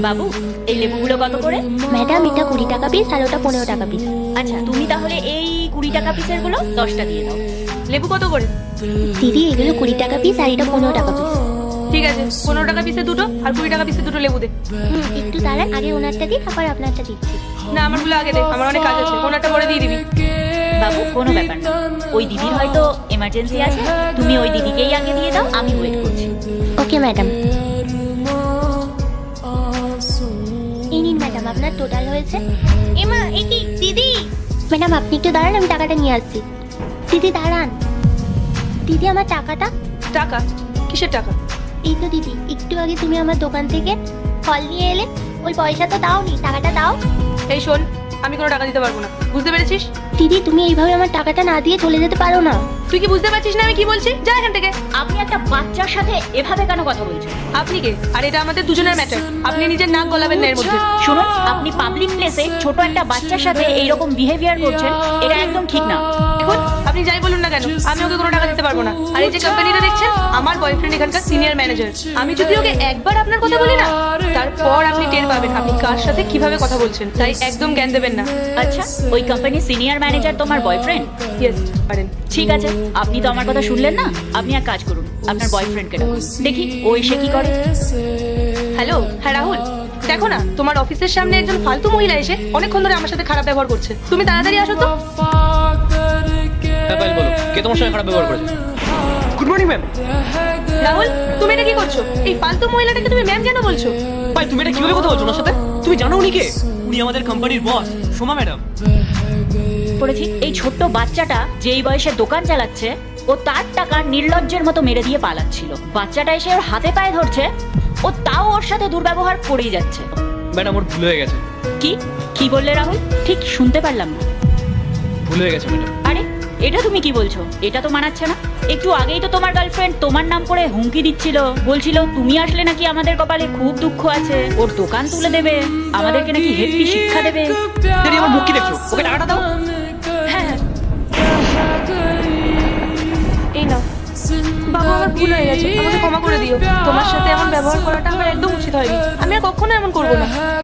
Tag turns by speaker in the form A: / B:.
A: বাবু, এই লেবুগুলো কত করে?
B: ম্যাডাম, এটা 20 টাকা পিস আর ওটা 15 টাকা পিস।
A: আচ্ছা, তুমি তাহলে এই 20 টাকা পিসের গুলো 10টা দিয়ে দাও।
C: লেবু কত করে?
B: দিদি, এগুলো 20 টাকা পিস আর এটা 15 টাকা পিস।
C: ঠিক আছে, 15 টাকা পিসে দুটো আর 20 টাকা পিসে দুটো লেবু দে।
B: একটু দাঁড়ান, আগে ওনারটা দিই, তারপর আপনারটা দিচ্ছি।
C: না, আমারগুলো আগে দে, আমার অনেক কাজ আছে। ওনারটা পরে দিয়ে দিবি।
A: বাবু, কোনো ব্যাপার না, ওই দিদির হয়তো এমার্জেন্সি আছে, তুমি ওই দিদিকেই আগে দিয়ে দাও, আমি ওয়েট করছি।
B: Okay madam. এই নিন ম্যাডাম, আপনার টোটাল হয়েছে। এমা, এই কি দিদি? ম্যাডাম, আপনি একটু দাঁড়ান, আমি টাকাটা নিয়ে আসছি। দিদি দাঁড়ান। দিদি, আমার টাকাটা।
C: টাকা? কিসের টাকা?
B: এই তো দিদি, একটু আগে তুমি আমার দোকান থেকে ফল নিয়ে এলে, ওই পয়সা তো দাওনি, টাকাটা দাও।
C: এই শোন, আমি কোনো টাকা দিতে পারবো না, বুঝতে পেরেছিস?
B: দিদি, তুমি এইভাবে আমার টাকাটা না দিয়ে চলে যেতে পারো না।
C: তুই কি বুঝতে পারছিস না আমি কি বলছি? যা এখান থেকে।
A: আপনি একটা বাচ্চার সাথে এভাবে কেন কথা বলছেন?
C: আপনি কে? আর এটা আমাদের দুজনের ম্যাটার, আপনি নিজের নাক গলাবেন না এর মধ্যে।
A: শুনুন, আপনি পাবলিক প্লেসে ছোট একটা বাচ্চার সাথে এইরকম বিহেভিয়ার করছেন, এটা একদম ঠিক না।
C: দেখুন, আপনি যাই বলুন না কেন, আমি ওকে কোনো টাকা দিতে পারবো না। আর এই যে কোম্পানিটা দেখছেন, আমার বয়ফ্রেন্ড এখানকার সিনিয়র ম্যানেজার। আমি যদি ওকে একবার আপনার কথা বলি না, তারপর আপনি টের পাবেন আপনি কার সাথে কিভাবে কথা বলছেন। তাই একদম জ্ঞান দেবেন না।
A: আচ্ছা, ওই কোম্পানির সিনিয়র ম্যানেজার তোমার বয়ফ্রেন্ড?
C: ইয়েস, পারেন।
A: ঠিক আছে, আপনি তো আমার কথা শুনলেন না। আপনি এক কাজ করুন, আপনার বয়ফ্রেন্ডকে ডাকুন, দেখি ও এসে কি করে।
C: হ্যালো, হ্যাঁ রাহুল, দেখো না, তোমার অফিসের সামনে একজন ফালতু মহিলা এসে অনেকক্ষণ ধরে আমার সাথে খারাপ ব্যবহার করছে। তুমি তাড়াতাড়ি আসো তো।
D: হ্যাঁ পায়েল, বলো, কে তোমার সঙ্গে খারাপ ব্যবহার করেছে? Good morning ma'am.
C: রাহুল, তুমি এটা কি করছো? এই ফালতু মহিলাটাকে তুমি ম্যাম কেন বলছো?
D: পায়েল, তুমি এটা কিভাবে কথা বলছো ওনার সাথে? তুমি জানো উনি কে? উনি আমাদের কোম্পানির বস, সোমা ম্যাডাম।
A: পড়েছি, এই ছোট্ট বাচ্চাটা যেই বয়সে দোকান চালাচ্ছে, ও তার টাকা নির্লজ্জের মতো মেরে দিয়ে পালাচ্ছিল। বাচ্চাটা এসে ওর হাতে পায়ে ধরছে, ও তাও ওর সাথে দুর্ব্যবহার করেই যাচ্ছে।
D: ম্যাডাম, ওর ভুল হয়ে গেছে।
A: কি কি বললে রাহুল? ঠিক শুনতে পারলাম না।
D: ভুল হয়ে গেছে ম্যাডাম।
A: আরে, এটা তুমি কি বলছো? এটা তো মানাচ্ছে না। একটু আগেই তো তোমার গার্লফ্রেন্ড তোমার নাম করে হুমকি দিচ্ছিল, বলছিল তুমি আসলে নাকি আমাদের কপালে খুব দুঃখ আছে, ওর দোকান তুলে দেবে, আমাদেরকে নাকি হেভি শিক্ষা দেবে।
D: দিদি, আমার মুখ কি দেখছো? ওকে টাকাটা দাও।
C: হ্যাঁ হ্যাঁ, এই নাও। বাবা, আমার ভুল হয়ে গেছে, আমাকে ক্ষমা করে দিও। তোমার সাথে এমন ব্যবহার করাটা আমার একদম উচিত হয়নি। আমি আর কখনো এমন করবো না।